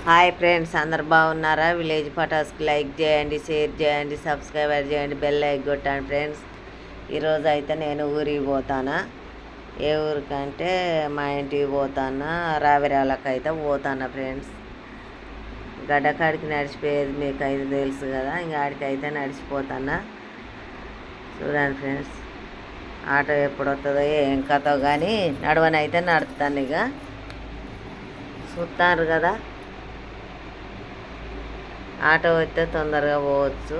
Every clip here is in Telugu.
హాయ్ ఫ్రెండ్స్, అందరు బాగున్నారా? విలేజ్ పటాస్కి లైక్ చేయండి, షేర్ చేయండి, సబ్స్క్రైబర్ చేయండి, బెల్ లైక్ కొట్టండి ఫ్రెండ్స్. ఈరోజు అయితే నేను ఊరికి పోతానా. ఏ ఊరికంటే మా ఇంటికి పోతానా, రావిరాలకి అయితే పోతానా ఫ్రెండ్స్. గడ్డకాడికి నడిచిపోయేది మీకు అయితే తెలుసు కదా, ఇంకా ఆడికి అయితే నడిచిపోతానా. చూడండి ఫ్రెండ్స్, ఆటో ఎప్పుడు వస్తుందో ఏం కథో కానీ నడవనైతే నడుస్తాను. ఇక చూస్తారు కదా, ఆటో వస్తే తొందరగా పోవచ్చు.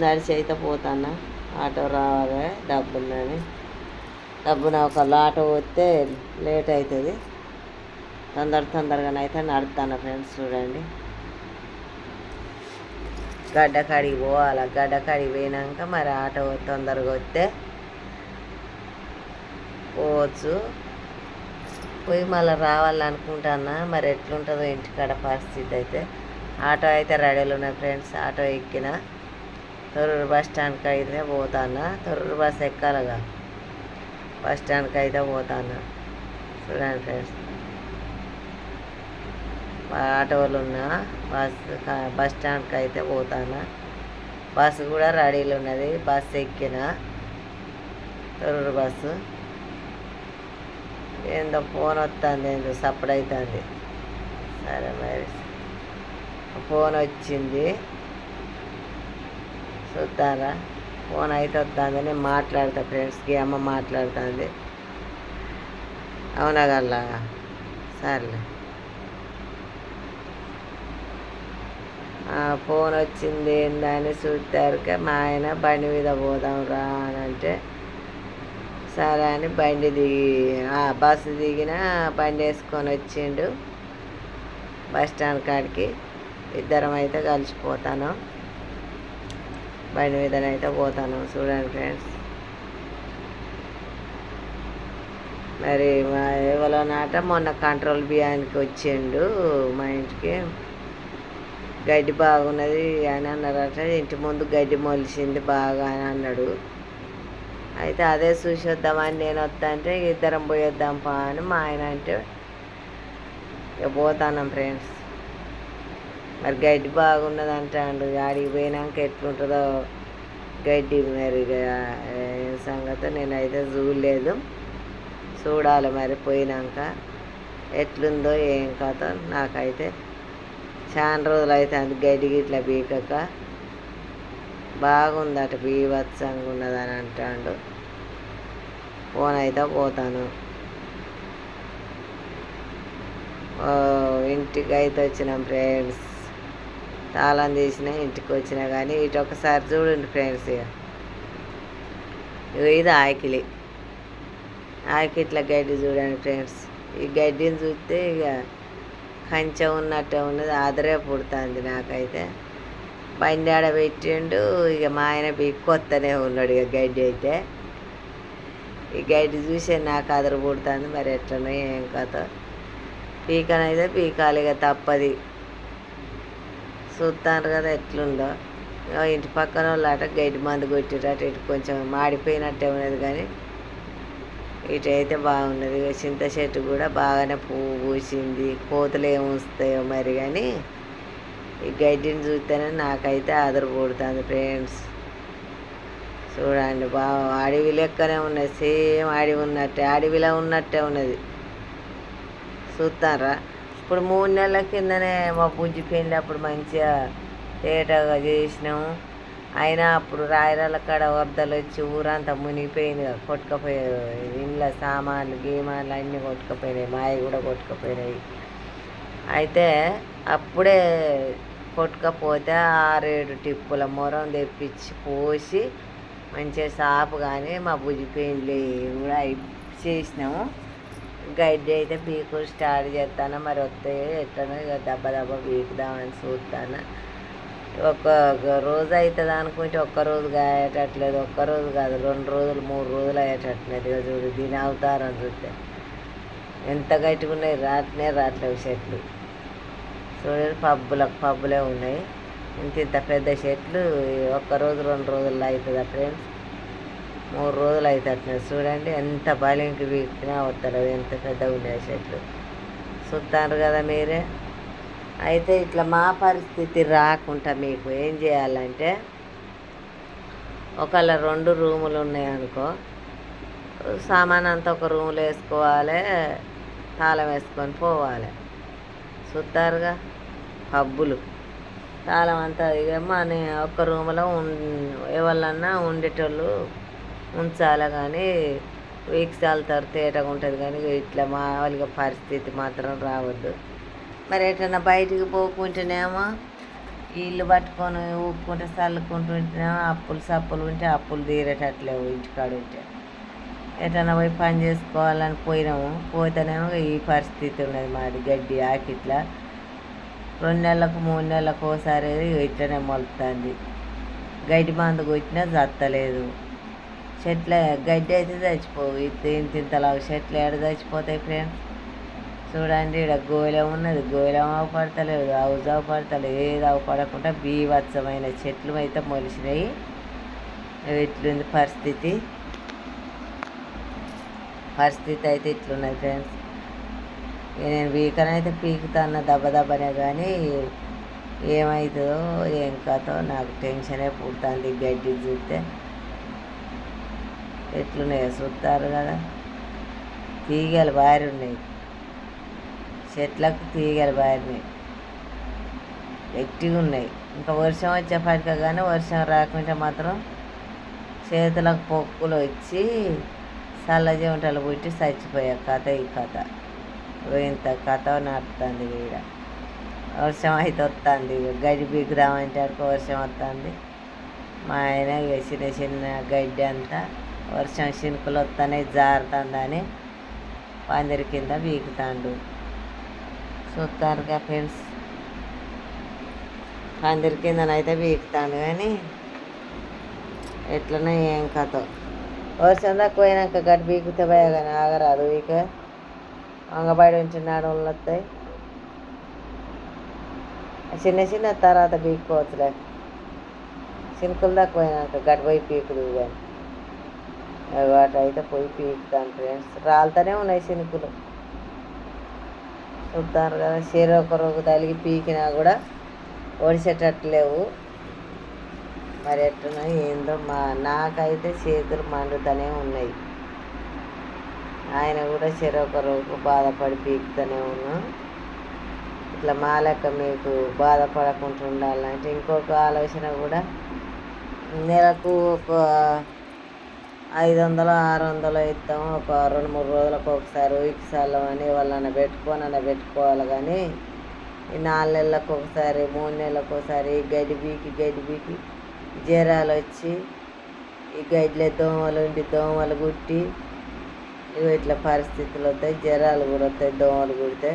నడిచి అయితే పోతాను. ఆటో రావాలి డబ్బులని. డబ్బున ఒకళ్ళు ఆటో వస్తే లేట్ అవుతుంది. తొందరగానైతే నడుస్తాను ఫ్రెండ్స్. చూడండి, గడ్డకాడికి పోవాలి. గడ్డకాడికి పోయినాక మరి ఆటో తొందరగా వస్తే పోవచ్చు. పోయి మళ్ళీ రావాలనుకుంటున్నా. మరి ఎట్లుంటుందో ఇంటికాడ పరిస్థితి అయితే. ఆటో అయితే రెడీలు ఉన్నాయి ఫ్రెండ్స్. ఆటో ఎక్కిన తొర్రూరు బస్ స్టాండ్కి అయితే పోతాను. తొర్రూరు బస్ ఎక్కాలిగా, బస్ స్టాండ్కి అయితే పోతాను. చూడండి ఫ్రెండ్స్, ఆటోలు ఉన్న బస్ స్టాండ్కి అయితే పోతాను. బస్సు కూడా రెడీలు ఉన్నది. బస్సు ఎక్కిన తొర్రూరు బస్సు. ఏందో ఫోన్ వస్తుంది, ఏందో సప్పుడు అవుతుంది. సరే మరి, ఫోన్ వచ్చింది చూస్తారా. ఫోన్ అయితే వస్తుంది, నేను మాట్లాడతా ఫ్రెండ్స్కి. అమ్మ మాట్లాడుతుంది. అవునా గల్లా, సర్లే. ఫోన్ వచ్చింది ఏందని చూస్తారు. మా ఆయన బండి మీద పోదాం రా అని అంటే సరే అని బండి బస్సు దిగిన బండి వేసుకొని వచ్చిండు బస్ స్టాండ్ కాడికి. ఇద్దరం అయితే కలిసిపోతాను, బండి మీదనైతే పోతాను. చూడండి ఫ్రెండ్స్, మరి మా ఎవరో నాట మొన్న కంట్రోల్ బియ్యానికి వచ్చిండు మా ఇంటికి. గడ్డి బాగున్నది అని అన్నారట. ఇంటి ముందు గడ్డి మొలిచింది బాగా అని అన్నాడు. అయితే అదే చూసి వద్దామని నేను వస్తా అంటే ఇద్దరం పోయొద్దాంపా అని మా ఆయన అంటే ఇక పోతాను ఫ్రెండ్స్. మరి గడ్డి బాగున్నది అంటాడు. ఆడికి పోయినాక ఎట్లుంటుందో గడ్డి మరి సంగతి నేనైతే చూడలేదు. చూడాలి మరి పోయినాక ఎట్లుందో ఏం కథ. నాకైతే చాలా రోజులు అయితే అది గడ్డి గిట్లా బీకక. బాగుందట, బీభత్సంగా ఉన్నదని అంటాడు. ఫోన్ అయితే పోతాను. ఇంటికి అయితే వచ్చినాం ఫ్రెండ్స్. తాళం తీసిన ఇంటికి వచ్చినా కానీ ఇటు ఒకసారి చూడండి ఫ్రెండ్స్. ఇది ఆకిలి. ఆకిట్ల గడ్డి చూడండి ఫ్రెండ్స్. ఈ గడ్డిని చూస్తే ఇక కంచె ఉన్నట్టే ఉన్నది. అదరే పుడుతుంది నాకైతే. బండి ఆడ పెట్టిండు. ఇక మా ఆయన కొత్తనే ఉన్నాడు. ఇక గడ్డి అయితే ఈ గడ్డి చూసే నాకు అదరు పుడుతుంది. మరి ఎట్లనో ఏం కథ. పీకనైతే పీకాలి, ఇక తప్పది. చూస్తాను కదా ఎట్లుందో. ఇంటి పక్కన వాళ్ళు అట గడ్డి మందు కొట్టిరట. ఇటు కొంచెం మాడిపోయినట్టే ఉన్నది కానీ ఇటు అయితే బాగున్నది. ఇక చింత చెట్టు కూడా బాగానే పువ్వు పూసింది. కోతులు ఏమి వస్తాయో మరి కానీ ఈ గడ్డిని చూస్తేనే నాకైతే అదరు పుడుతుంది ఫ్రెండ్స్. చూడండి, అడవి లెక్కనే ఉన్నది. సేమ్ అడవి ఉన్నట్టే, అడవిలో ఉన్నట్టే ఉన్నది. చూస్తారా. ఇప్పుడు 3 నెలల కిందనే మా బుజ్జి పెళ్ళి అప్పుడు మంచిగా తేటగా చేసినాము. అయినా అప్పుడు రాయరాల కాడ వరదలు వచ్చి ఊరంతా మునిగిపోయింది. కొట్టుకపోయాయి. ఇంట్లో సామాన్లు గీమాన్లు అన్నీ కొట్టుకుపోయినాయి. మాయ కూడా కొట్టుకుపోయినాయి. అయితే అప్పుడే కొట్టుకపోతే 6-7 టిప్పుల మొరం తెప్పించి పోసి మంచిగా సాపు కానీ మా బుజ్జి పెళ్ళి కూడా చేసినాము. గడ్డి అయితే పీకు స్టార్ట్ చేస్తాను. మరి వస్తాయో ఎట్లనో ఇక దెబ్బ పీకుదామని చూస్తాను. ఒక్క రోజు అవుతుంది అనుకుంటే ఒక్కరోజు అయ్యేటట్లేదు. ఒక్కరోజు కాదు, 2 రోజులు 3 రోజులు అయ్యేటట్లేదు. ఇక చూడు దీని అవతారం చూస్తే ఎంత గట్టిగా ఉన్నాయి. రాట్లేవు చెట్లు. చూడండి, పబ్బులే ఉన్నాయి. ఇంత పెద్ద చెట్లు ఒక్కరోజు 2 రోజుల్లో అవుతుందా ఫ్రెండ్స్. 3 రోజులు అవుతుంది చూడండి. ఎంత బలింకి వీకినా వస్తారు, ఎంత పెద్దగా ఉన్నాయి చెట్లు. చూస్తారు కదా మీరే. అయితే ఇట్లా మా పరిస్థితి రాకుండా మీకు ఏం చేయాలంటే, ఒకవేళ 2 రూములు ఉన్నాయనుకో, సామాన్ అంతా ఒక రూములో వేసుకోవాలి, తాళం వేసుకొని పోవాలి. చూస్తారుగా పబ్బులు తాళం అంతా ఇక మన ఒక్క రూములో ఎవరన్నా ఉండేటోళ్ళు ఉంచాలి. కానీ వీక్స్ వెళ్తారు తేటగా ఉంటుంది. కానీ ఇట్లా మామూలుగా పరిస్థితి మాత్రం రావద్దు. మరి ఎటన్నా బయటికి పోకుంటేనేమో ఇల్లు పట్టుకొని ఊపుకుంటే చల్లుకుంటుంటేనేమో అప్పులు సప్పులు ఉంటే అప్పులు తీరేటట్లేవు. ఇంటికాడ ఉంటే ఎటన్నా పోయి పని చేసుకోవాలని పోయినాము, పోతేనేమో ఈ పరిస్థితి ఉన్నది మాది. గడ్డి ఆకిట్లా 2 నెలలకు 3 నెలలకు ఒకసారి ఇట్లనే మొలుతుంది. గడ్డి మందు కొట్టినా చత్తలేదు. గడ్డి అయితే చచ్చిపోవు. ఇంతలాగా చెట్లు ఏడ చచ్చిపోతాయి ఫ్రెండ్స్. చూడండి, ఇక్కడ గోళం ఉన్నది, గోళం అవపడతలేదు, హౌజ్ అవపడతలేదు, ఏది అవపడకుండా బీభత్సమైన చెట్లు అయితే మొలిసినాయి. ఇట్లుంది పరిస్థితి అయితే ఇట్లున్నది ఫ్రెండ్స్. నేను వీకనైతే పీకుతాన్న దెబ్బనే, కానీ ఏమవుతుందో ఏం కథో నాకు టెన్షనే పుడుతుంది. గడ్డి చూస్తే ఎట్లున్నాయో చూస్తారు కదా. తీగలు బారి ఉన్నాయి, చెట్లకు తీగలు బారినాయి, గట్టిగా ఉన్నాయి. ఇంకా వర్షం వచ్చేపాటిక, కానీ వర్షం రాకుంటే మాత్రం చేతులకు పొక్కులు వచ్చి చల్లజీవంటలు పుట్టి చచ్చిపోయే కథ ఈ కథ. ఇంత కథ నడుస్తుంది ఈడ. వర్షం అయితే వస్తుంది, గడ్డి బీగుదామంటే అడుగు వర్షం వస్తుంది. మా ఆయన చిన్న చిన్న గడ్డి అంతా వర్షం చినుకులు వస్తానే జారుతుందని పందిరి కింద బీగుతాండు. చూస్తారుగా ఫ్రెండ్స్, పందిరి కిందనైతే బీగుతాడు. కానీ ఎట్లనే ఏం కథ. వర్షం తక్కువ పోయినాక గడ్డి బీకితే పోయా, కానీ ఆగరాదు. ఇక వంగబడి ఉంచి నడుములు వస్తాయి. చిన్న చిన్న తర్వాత బీక్కోవచ్చులే. చినుకులు తక్కువ పోయినాక గడ్డి పోయి పీకుదు. కానీ వాటి అయితే పోయి పీకుతాను ఫ్రెండ్స్. రాలుతూనే ఉన్నాయి చినుకులు. చూద్దారు కదా, చెరొక రోజు తలిగి పీకినా కూడా ఒడిసేటట్లేవు. మరి ఎట్టున్నా ఏందో నాకైతే చేతులు మండుతూనే ఉన్నాయి. ఆయన కూడా చెరొక రోజు బాధపడి పీకుతూనే ఉన్నాం. ఇట్లా మా లెక్క మీకు బాధపడకుండా ఉండాలంటే ఇంకొక ఆలోచన కూడా, నెలకు ఒక 500 600 ఇస్తాము. ఒక 2-3 రోజులకు ఒకసారి వీక్సార్లు అని వాళ్ళని పెట్టుకోవాలి. కానీ ఈ 4 నెలలకు ఒకసారి 3 నెలలకు ఒకసారి గడ్డి బీకి జ్వరాలు వచ్చి ఈ గడ్డిలో దోమలు కుట్టి ఇట్లా పరిస్థితులు వస్తాయి. జ్వరాలు కూడా వస్తాయి దోమలు కుడితే.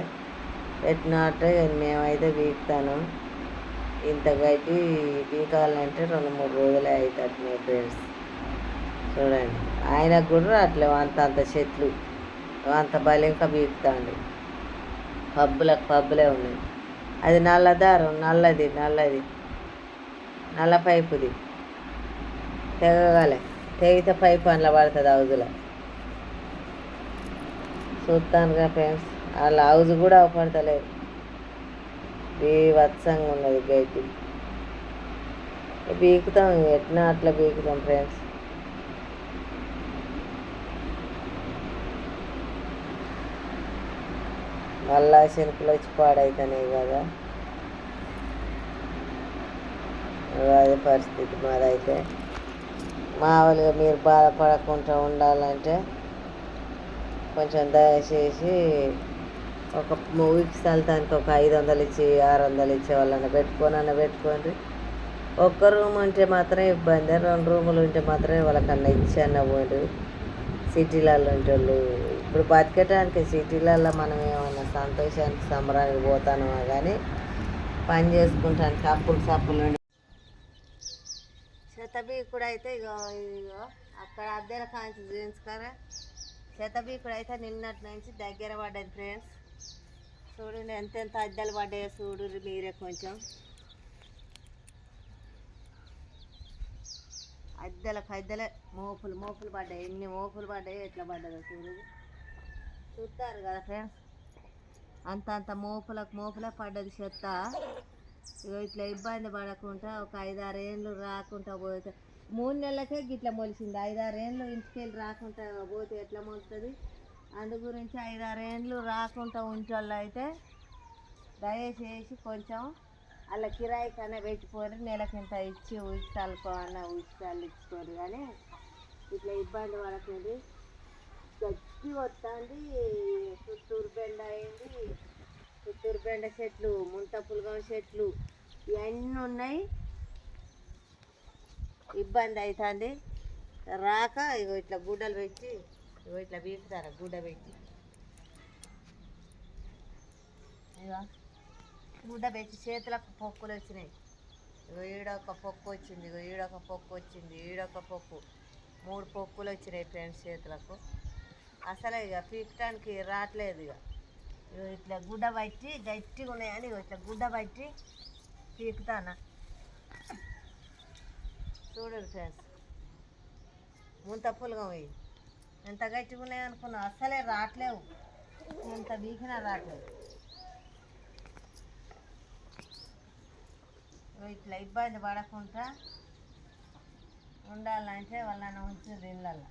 ఎట్టినట్టు మేమైతే బీకుతాను. ఇంత గడ్డి బీకాలంటే 2-3 రోజులే అవుతుంది ఫ్రెండ్స్. చూడండి, ఆయనకు కూడా అట్లా అంత చెట్లు అంత బలింక బీకుతాండు. పబ్బులే ఉన్నాయి. అది నల్ల దారం, నల్లది నల్ల పైపుది తెగితే పైపు అందులో పడుతుంది హౌజులో. చూస్తానుగా ఫ్రెండ్స్, వాళ్ళ హౌజ్ కూడా అవపడతలేదు. బీభత్సంగా ఉన్నది గడ్డి. బీకుతాం, ఎట్లా అట్లా బీకుతాం ఫ్రెండ్స్. మళ్ళా శనుకులు వచ్చి పాడవుతున్నాయి కదా. అదే పరిస్థితి మాదైతే. మామూలుగా మీరు బాధపడకుండా ఉండాలంటే కొంచెం దయచేసి ఒక వీక్స్ వెళ్తానికి ఒక 500 ఇచ్చి 600 ఇచ్చే వాళ్ళని పెట్టుకోండి. ఒక్క రూమ్ ఉంటే మాత్రం ఇబ్బంది, 2 రూములు ఉంటే మాత్రమే వాళ్ళకన్నా ఇచ్చి పోండి. సిటీలలో ఉంటోళ్ళు ఇప్పుడు బతికేటానికి సిటీలలో మనం ఏమన్నా సంతోషానికి సంబరానికి పోతానమా, కానీ పని చేసుకుంటానికి అప్పులు శతబీకుడు అయితే ఇగో అక్కడ అద్దెల కాంచి చూపించుకారా. శతబీకుడు అయితే నిన్నటి నుంచి దగ్గర పడ్డది ఫ్రెండ్స్. చూడండి ఎంతెంత అద్దెలు పడ్డాయో చూడు మీరే. కొంచెం అద్దెలే మోపులు మోపులు పడ్డాయి. ఎన్ని మోపులు పడ్డాయి, ఎట్లా పడ్డదో చూడు. చూస్తారు కదా ఫ్రెండ్స్, అంత మోపులే పడ్డది చెత్త. ఇగో ఇట్లా ఇబ్బంది పడకుండా ఒక 5-6 ఏళ్ళు రాకుండా పోతే 3 నెలలకే గిట్లా మొలిసింది. 5-6 ఏళ్ళు ఇంటికెళ్ళి రాకుండా పోతే ఎట్లా మొలుతుంది? అందు గురించి 5-6 ఏళ్ళు రాకుండా ఉంచోళ్ళు అయితే దయచేసి కొంచెం అలా కిరాయి కన్నా పెట్టుకొని నెలకింత ఇచ్చి ఉచితాలు ఇచ్చుకోరు. కానీ ఇట్లా ఇబ్బంది పడకండి. గట్టి వస్తుంది. చుట్టూరు బెండ అయింది. చుట్టూరు బెండ చెట్లు, ముంత పులగం చెట్లు ఇవన్నీ ఉన్నాయి. ఇబ్బంది అవుతుంది. రాక ఇగో ఇట్లా గుడ్డలు పెట్టి, ఇగో ఇట్లా బీకుతారు గుడ్డ పెట్టి. ఇక గుడ్డ పెట్టి చేతులకు పొక్కులు వచ్చినాయి. ఇగో ఈడొక పొక్కు వచ్చింది, ఇగో ఈడొక పొక్కు వచ్చింది, ఈడొక పొక్కు, 3 పొక్కులు వచ్చినాయి ఫ్రెండ్స్ చేతులకు. అసలు ఇక పీకటానికి రావట్లేదు. ఇక ఇట్లా గుడ్డ పట్టి గట్టిగా ఉన్నాయని ఇట్లా గుడ్డ పట్టి పీకుతాను. చూడండి ఫ్రెండ్స్, ముంత పులగం ఇవి ఎంత గట్టిగా ఉన్నాయి అనుకున్నావు, అసలే రావట్లేవు. ఎంత బీకినా రావట్లేదు. ఇట్లా ఇబ్బంది పడకుండా ఉండాలంటే వాళ్ళని ఉంచుంది ఇళ్ళల్లో.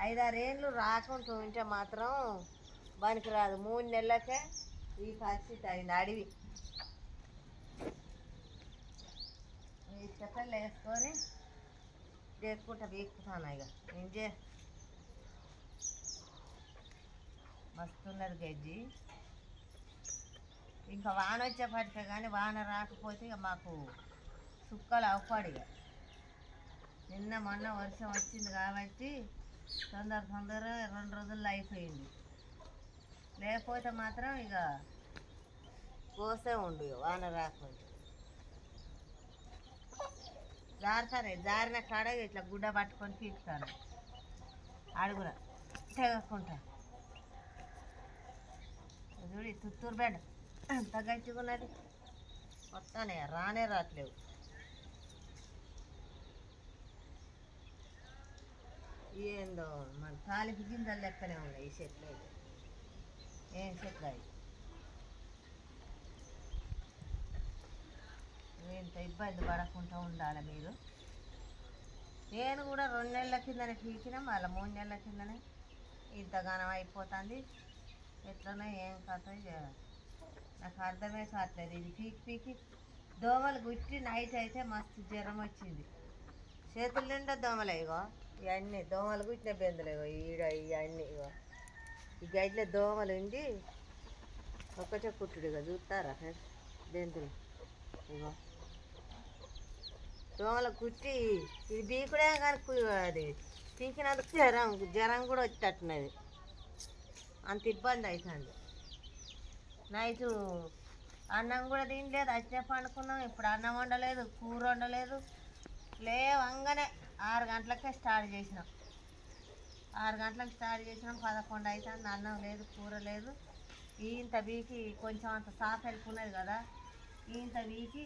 5-6 ఏళ్ళు రాకుండా ఉంటే మాత్రం పనికిరాదు. 3 నెలలకే ఈ పరిస్థితి అయింది. అడవి ఈ చెత్తలు వేసుకొని చేసుకుంటా బీక్కుతాను. ఇక ఇంజే మస్తున్నది గడ్డి. ఇంకా వాన వచ్చేపటికే, కానీ వాన రాకపోతే ఇక మాకు సుక్కలు అవపడి. నిన్న మొన్న వర్షం వచ్చింది కాబట్టి తొందర 2 రోజుల్లో అయిపోయింది. లేకపోతే మాత్రం ఇక కోసే ఉండు. వాన రాకపోతే జారిన కాడ ఇట్లా గుడ్డ పట్టుకొని పీకుతాను. అడుగున తెగకుండా చూడి. తుత్తూరు బెండ ఎంత గట్టిగా ఉన్నది, మొత్తానే రావట్లేవు. ఏందో మన తాలింపు గింజలు లెక్కనే ఉన్నాయి ఈ చెట్లు అయితే. ఏం చెట్లు అవి? ఇంత ఇబ్బంది పడకుండా ఉండాలి మీరు. నేను కూడా 2 నెలల కిందనే పీకినా, మళ్ళీ 3 నెలల కిందనే ఇంతగానం అయిపోతుంది. ఎట్లనో ఏం కథ నాకు అర్థమే కావట్లేదు. ఇది పీకి దోమలు గుట్టి నైట్ అయితే మస్తు జ్వరం వచ్చింది. చేతుల నిండా దోమలే. ఇగో ఇవన్నీ దోమలు గుట్టిన బెందులు. ఇగో ఇవన్నీ ఇగో ఈ గడ్డలో దోమలు ఉండి ఒక్కటే కుట్టుడు. ఇక చూస్తారా బెందులు? ఇగో దోమలు కుట్టి ఇది బీకుడే కానీ అది పీకినందుకు జ్వరం కూడా వచ్చేటట్టున్నది. అంత ఇబ్బంది అవుతుంది. నైటు అన్నం కూడా తినలేదు, అట్నే పండుకున్నాం. ఇప్పుడు అన్నం వండలేదు, కూర వండలేదు. లేవంగానే 6 గంటలకే స్టార్ట్ చేసినాం. 6 గంటలకు స్టార్ట్ చేసినాం, 11 అవుతుంది. అన్నం లేదు, కూర లేదు. ఇంత బీకి కొంచెం అంత సాఫ్ వెళ్ళుకున్నది కదా, ఇంత బీకి